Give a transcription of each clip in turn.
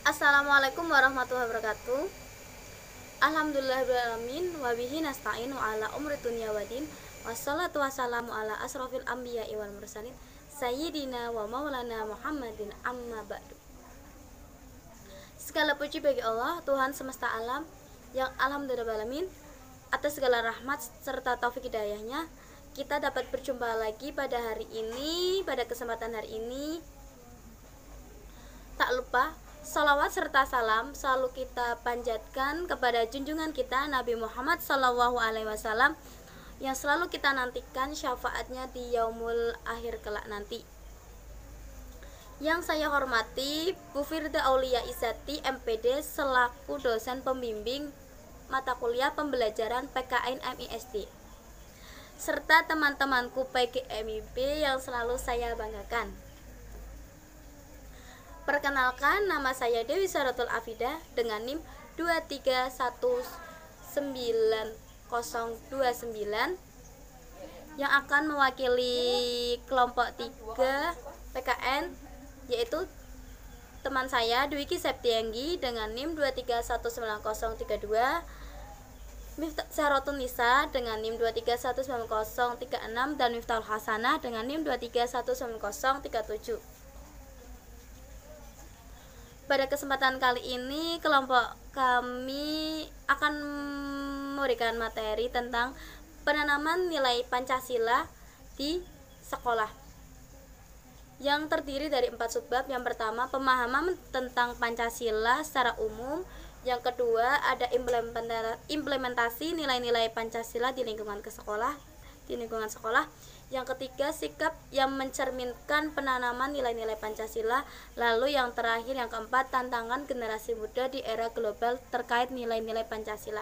Assalamualaikum warahmatullahi wabarakatuh. Alhamdulillahirrahmanirrahim. Wabihi nasta'inu ala umri dunya wadin. Wassalatu wassalamu ala asrofil anbiya wal mursalin Sayyidina wa maulana Muhammadin amma ba'du. Segala puji bagi Allah, Tuhan semesta alam, yang alhamdulillahirrahmanirrahim, atas segala rahmat serta taufik hidayahnya kita dapat berjumpa lagi pada hari ini, pada kesempatan hari ini. Tak lupa salawat serta salam selalu kita panjatkan kepada junjungan kita Nabi Muhammad SAW, yang selalu kita nantikan syafaatnya di yaumul akhir kelak nanti. Yang saya hormati Bu Firda Aulia Izzati MPD selaku dosen pembimbing mata kuliah pembelajaran PKN MISD, serta teman-temanku PGMIB yang selalu saya banggakan. Perkenalkan, nama saya Dewi Saratul Afidah dengan NIM 2319029 yang akan mewakili kelompok 3 PKN, yaitu teman saya Dwiki Septianggi dengan NIM 2319032, Miftah Saratun Nisa dengan NIM 2319036, dan Miftahul Hasanah dengan NIM 2319037. Pada kesempatan kali ini, kelompok kami akan memberikan materi tentang penanaman nilai Pancasila di sekolah, yang terdiri dari 4 subbab. Yang pertama, pemahaman tentang Pancasila secara umum. Yang kedua, ada implementasi nilai-nilai Pancasila di lingkungan sekolah. Yang ketiga, sikap yang mencerminkan penanaman nilai-nilai Pancasila. Lalu yang terakhir, yang keempat, tantangan generasi muda di era global terkait nilai-nilai Pancasila.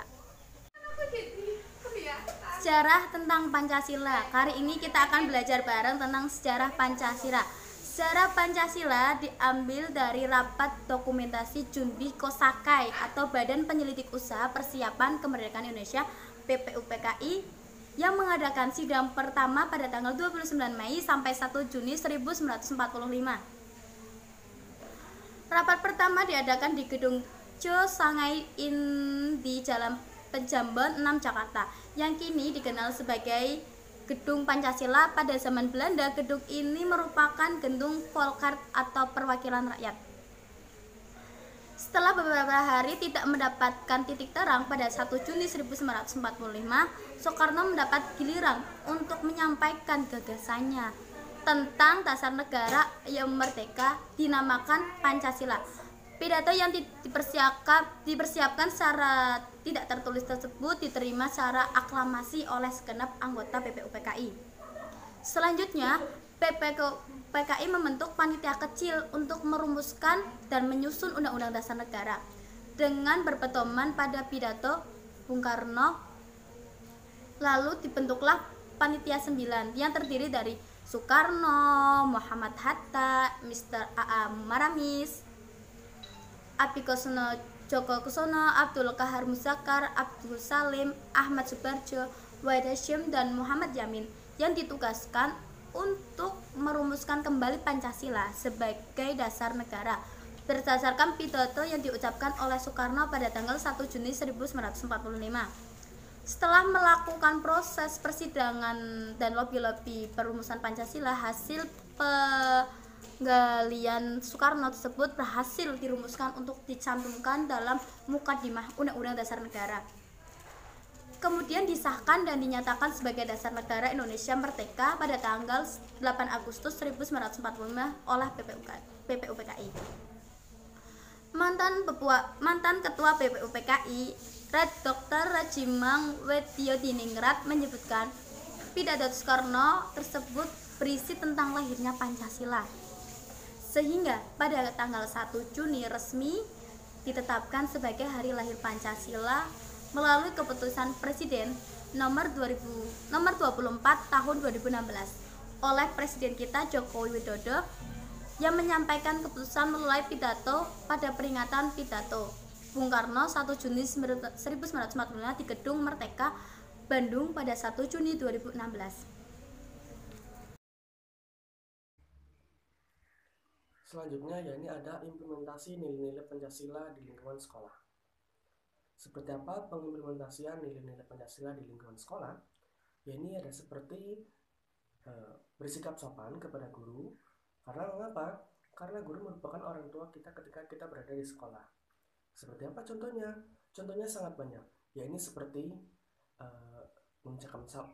Sejarah tentang Pancasila. Kali ini kita akan belajar bareng tentang sejarah Pancasila. Sejarah Pancasila diambil dari rapat dokumentasi Junbi Kosakai atau Badan Penyelidik Usaha Persiapan Kemerdekaan Indonesia BPUPKI, yang mengadakan sidang pertama pada tanggal 29 Mei sampai 1 Juni 1945. Rapat pertama diadakan di gedung Cho Sangai In di Jalan Pejambon 6 Jakarta, yang kini dikenal sebagai Gedung Pancasila. Pada zaman Belanda, gedung ini merupakan gedung Volkart atau perwakilan rakyat. Setelah beberapa hari tidak mendapatkan titik terang, pada 1 Juni 1945, Soekarno mendapat giliran untuk menyampaikan gagasannya tentang dasar negara yang merdeka dinamakan Pancasila. Pidato yang dipersiapkan secara tidak tertulis tersebut diterima secara aklamasi oleh segenap anggota BPUPKI. Selanjutnya, BPUPKI membentuk panitia kecil untuk merumuskan dan menyusun Undang-Undang Dasar Negara dengan berpedoman pada pidato Bung Karno. Lalu dibentuklah panitia 9 yang terdiri dari Soekarno, Muhammad Hatta, Mr. A.A. Maramis, Abikosono Joko Kusono, Abdul Kahar Muzakkar, Abdul Salim, Ahmad Subarjo, Wahid Hasyim, dan Muhammad Yamin, yang ditugaskan untuk merumuskan kembali Pancasila sebagai dasar negara berdasarkan pidato yang diucapkan oleh Soekarno pada tanggal 1 Juni 1945. Setelah melakukan proses persidangan dan lobby-lobby perumusan Pancasila, hasil penggalian Soekarno tersebut berhasil dirumuskan untuk dicantumkan dalam Mukadimah Undang-Undang Dasar Negara. Kemudian disahkan dan dinyatakan sebagai dasar negara Indonesia merdeka pada tanggal 8 Agustus 1945 oleh BPUPKI. Mantan Ketua BPUPKI, Red Dr. Rajimang Wediodiningrat, menyebutkan pidato Soekarno tersebut berisi tentang lahirnya Pancasila, sehingga pada tanggal 1 Juni resmi ditetapkan sebagai hari lahir Pancasila melalui keputusan Presiden nomor 24 tahun 2016 oleh Presiden kita Joko Widodo, yang menyampaikan keputusan melalui pidato pada peringatan pidato Bung Karno 1 Juni 1945 di Gedung Merdeka, Bandung pada 1 Juni 2016. Selanjutnya yakni ada implementasi nilai-nilai Pancasila di lingkungan sekolah. Seperti apa pengimplementasian nilai-nilai Pancasila di lingkungan sekolah? Yakni ada seperti bersikap sopan kepada guru. Karena mengapa? Karena guru merupakan orang tua kita ketika kita berada di sekolah. Seperti apa contohnya? Contohnya sangat banyak. Yakni seperti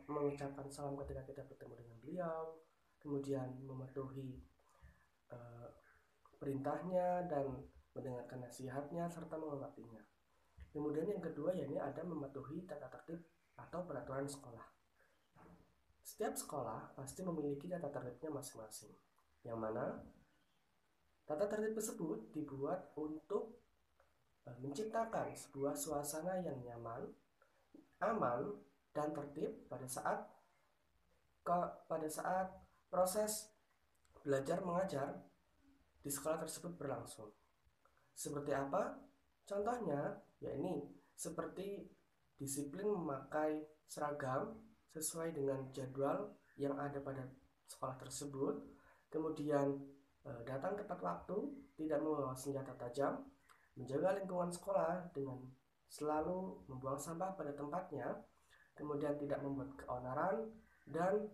mengucapkan salam ketika kita bertemu dengan beliau, kemudian mematuhi perintahnya dan mendengarkan nasihatnya serta menghormatinya. Kemudian yang kedua yakni ada mematuhi tata tertib atau peraturan sekolah. Setiap sekolah pasti memiliki tata tertibnya masing-masing, yang mana tata tertib tersebut dibuat untuk menciptakan sebuah suasana yang nyaman, aman, dan tertib pada saat proses belajar mengajar di sekolah tersebut berlangsung. Seperti apa? Contohnya, yakni seperti disiplin memakai seragam sesuai dengan jadwal yang ada pada sekolah tersebut, kemudian datang tepat waktu, tidak membawa senjata tajam, menjaga lingkungan sekolah dengan selalu membuang sampah pada tempatnya, kemudian tidak membuat keonaran, dan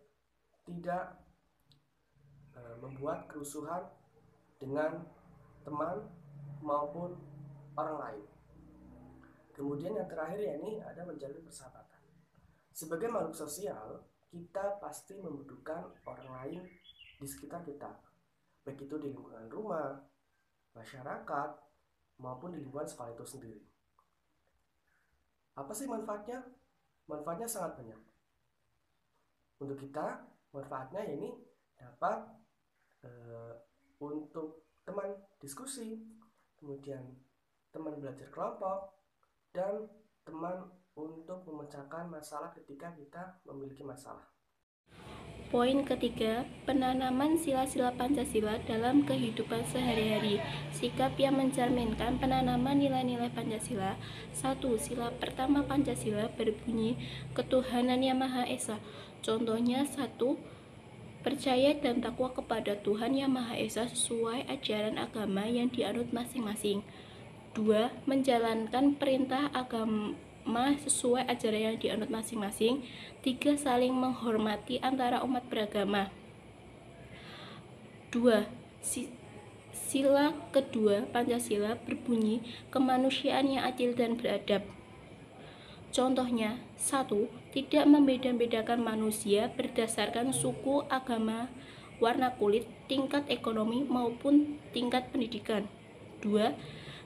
tidak membuat kerusuhan dengan teman maupun orang lain. Kemudian yang terakhir yakni ada menjalin persahabatan. Sebagai makhluk sosial, kita pasti membutuhkan orang lain di sekitar kita, baik itu di lingkungan rumah, masyarakat, maupun di lingkungan sekolah itu sendiri. Apa sih manfaatnya? Manfaatnya sangat banyak. Untuk kita, manfaatnya ini dapat untuk teman diskusi, kemudian teman belajar kelompok, dan teman untuk memecahkan masalah ketika kita memiliki masalah. Poin ketiga, penanaman sila-sila Pancasila dalam kehidupan sehari-hari. Sikap yang mencerminkan penanaman nilai-nilai Pancasila. 1. Sila pertama Pancasila berbunyi ketuhanan yang Maha Esa. Contohnya 1. Percaya dan takwa kepada Tuhan yang Maha Esa sesuai ajaran agama yang dianut masing-masing. 2. Menjalankan perintah agama sesuai ajaran yang dianut masing-masing. 3. Saling menghormati antara umat beragama. 2. Sila kedua Pancasila berbunyi kemanusiaan yang adil dan beradab. Contohnya, 1. Tidak membeda-bedakan manusia berdasarkan suku, agama, warna kulit, tingkat ekonomi, maupun tingkat pendidikan. 2.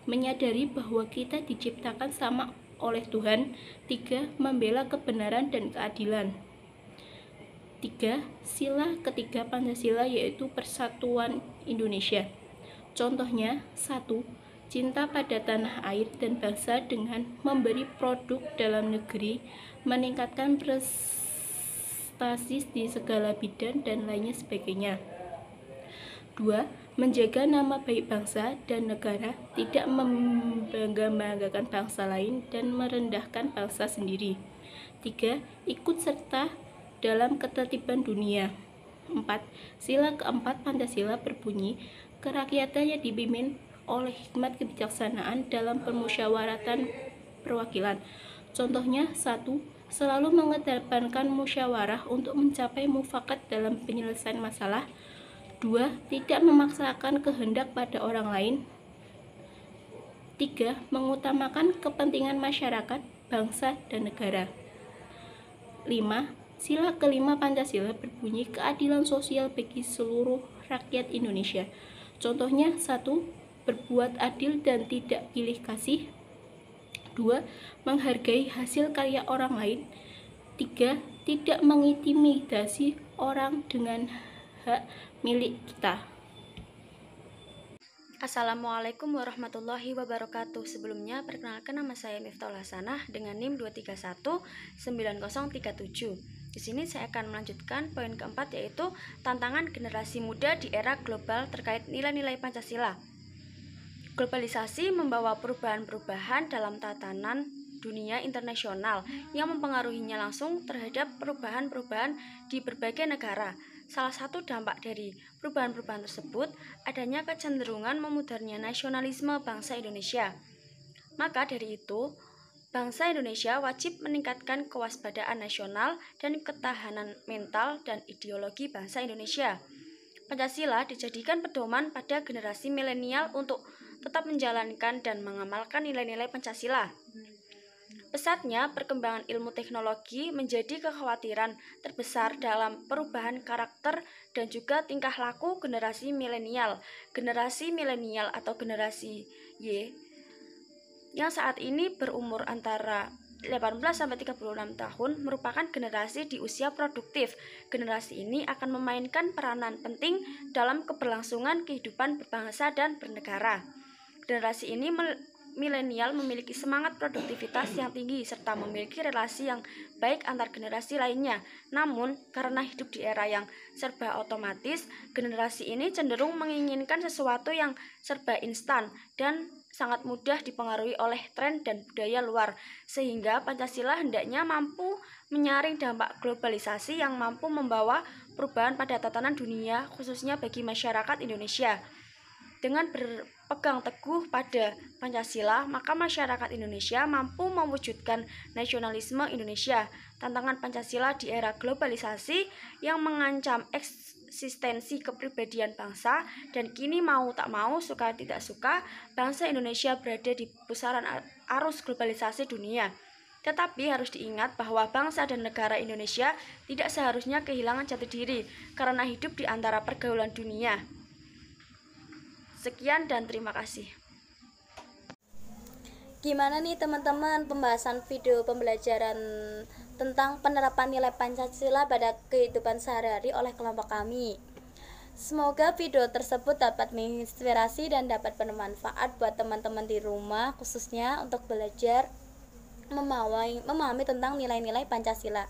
Menyadari bahwa kita diciptakan sama oleh Tuhan. 3. Membela kebenaran dan keadilan. 3. Sila ketiga Pancasila yaitu Persatuan Indonesia. Contohnya, 1. Cinta pada tanah air dan bangsa dengan memberi produk dalam negeri, meningkatkan prestasi di segala bidang, dan lainnya sebagainya. 2. Menjaga nama baik bangsa dan negara, tidak membangga-banggakan bangsa lain dan merendahkan bangsa sendiri. 3. Ikut serta dalam ketertiban dunia. 4. Sila keempat Pancasila berbunyi kerakyatan yang dipimpin oleh hikmat kebijaksanaan dalam permusyawaratan perwakilan. Contohnya, 1. Selalu mengedepankan musyawarah untuk mencapai mufakat dalam penyelesaian masalah. 2. Tidak memaksakan kehendak pada orang lain. 3. Mengutamakan kepentingan masyarakat, bangsa, dan negara. 5. Sila kelima Pancasila berbunyi keadilan sosial bagi seluruh rakyat Indonesia. Contohnya, 1. Berbuat adil dan tidak pilih kasih. 2. Menghargai hasil karya orang lain. 3. Tidak mengintimidasi orang dengan hak milik kita. Assalamualaikum warahmatullahi wabarakatuh. Sebelumnya, perkenalkan nama saya Miftahul Hasanah dengan NIM 2319037. Di sini saya akan melanjutkan poin keempat, yaitu tantangan generasi muda di era global terkait nilai-nilai Pancasila. Globalisasi membawa perubahan-perubahan dalam tatanan dunia internasional yang mempengaruhinya langsung terhadap perubahan-perubahan di berbagai negara. Salah satu dampak dari perubahan-perubahan tersebut adanya kecenderungan memudarnya nasionalisme bangsa Indonesia. Maka dari itu, bangsa Indonesia wajib meningkatkan kewaspadaan nasional dan ketahanan mental dan ideologi bangsa Indonesia. Pancasila dijadikan pedoman pada generasi milenial untuk tetap menjalankan dan mengamalkan nilai-nilai Pancasila. Pesatnya perkembangan ilmu teknologi menjadi kekhawatiran terbesar dalam perubahan karakter dan juga tingkah laku generasi milenial. Generasi milenial atau generasi Y yang saat ini berumur antara 18 sampai 36 tahun merupakan generasi di usia produktif. Generasi ini akan memainkan peranan penting dalam keberlangsungan kehidupan berbangsa dan bernegara. Generasi ini milenial memiliki semangat produktivitas yang tinggi serta memiliki relasi yang baik antar generasi lainnya. Namun, karena hidup di era yang serba otomatis, generasi ini cenderung menginginkan sesuatu yang serba instan dan sangat mudah dipengaruhi oleh tren dan budaya luar, sehingga Pancasila hendaknya mampu menyaring dampak globalisasi yang mampu membawa perubahan pada tatanan dunia, khususnya bagi masyarakat Indonesia. Dengan berpegang teguh pada Pancasila, maka masyarakat Indonesia mampu mewujudkan nasionalisme Indonesia. Tantangan Pancasila di era globalisasi yang mengancam eksistensi kepribadian bangsa, dan kini mau tak mau, suka tidak suka, bangsa Indonesia berada di pusaran arus globalisasi dunia. Tetapi harus diingat bahwa bangsa dan negara Indonesia tidak seharusnya kehilangan jati diri karena hidup di antara pergaulan dunia. Sekian dan terima kasih. Gimana nih teman-teman pembahasan video pembelajaran tentang penerapan nilai Pancasila pada kehidupan sehari-hari oleh kelompok kami. Semoga video tersebut dapat menginspirasi dan dapat bermanfaat buat teman-teman di rumah, khususnya untuk belajar memahami tentang nilai-nilai Pancasila.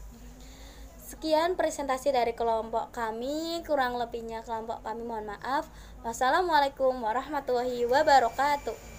Sekian presentasi dari kelompok kami, kurang lebihnya kelompok kami mohon maaf. Wassalamualaikum warahmatullahi wabarakatuh.